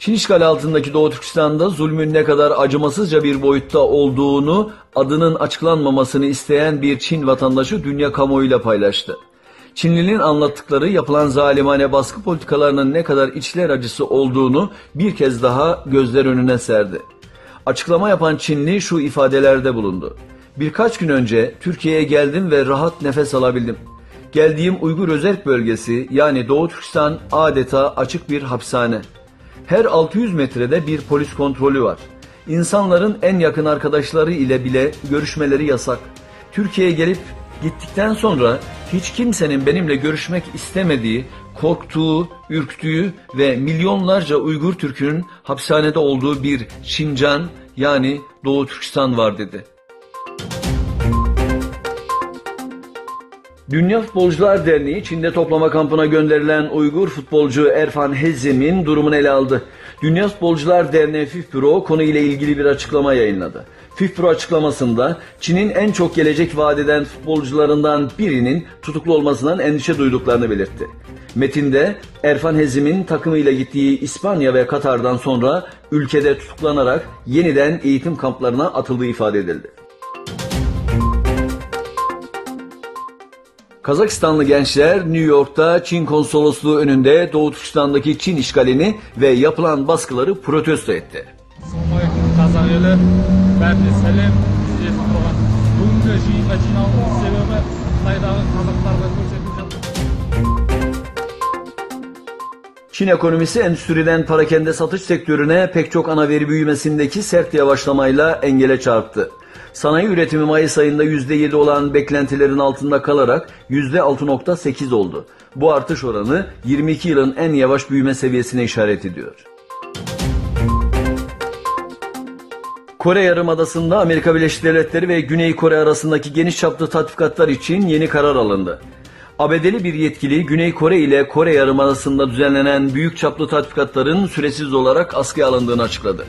Çin işgali altındaki Doğu Türkistan'da zulmün ne kadar acımasızca bir boyutta olduğunu adının açıklanmamasını isteyen bir Çin vatandaşı dünya kamuoyuyla paylaştı. Çinlinin anlattıkları yapılan zalimane baskı politikalarının ne kadar içler acısı olduğunu bir kez daha gözler önüne serdi. Açıklama yapan Çinli şu ifadelerde bulundu. Birkaç gün önce Türkiye'ye geldim ve rahat nefes alabildim. Geldiğim Uygur Özerk Bölgesi yani Doğu Türkistan adeta açık bir hapishane. Her 600 metrede bir polis kontrolü var. İnsanların en yakın arkadaşları ile bile görüşmeleri yasak. Türkiye'ye gelip gittikten sonra hiç kimsenin benimle görüşmek istemediği, korktuğu, ürktüğü ve milyonlarca Uygur Türk'ünün hapishanede olduğu bir Şincan yani Doğu Türkistan var dedi. Dünya Futbolcular Derneği Çin'de toplama kampına gönderilen Uygur futbolcu Erfan Hezim'in durumunu ele aldı. Dünya Futbolcular Derneği FIFPro konuyla ilgili bir açıklama yayınladı. FIFPro açıklamasında Çin'in en çok gelecek vaat eden futbolcularından birinin tutuklu olmasından endişe duyduklarını belirtti. Metinde Erfan Hezim'in takımıyla gittiği İspanya ve Katar'dan sonra ülkede tutuklanarak yeniden eğitim kamplarına atıldığı ifade edildi. Kazakistanlı gençler New York'ta Çin konsolosluğu önünde Doğu Türkistan'daki Çin işgalini ve yapılan baskıları protesto etti. Çin ekonomisi endüstriden parakende satış sektörüne pek çok ana veri büyümesindeki sert yavaşlamayla engele çarptı. Sanayi üretimi Mayıs ayında %7 olan beklentilerin altında kalarak %6.8 oldu. Bu artış oranı 22 yılın en yavaş büyüme seviyesine işaret ediyor. Kore Yarımadası'nda Amerika Birleşik Devletleri ve Güney Kore arasındaki geniş çaplı tatbikatlar için yeni karar alındı. ABD'li bir yetkili Güney Kore ile Kore Yarımadası'nda düzenlenen büyük çaplı tatbikatların süresiz olarak askıya alındığını açıkladı.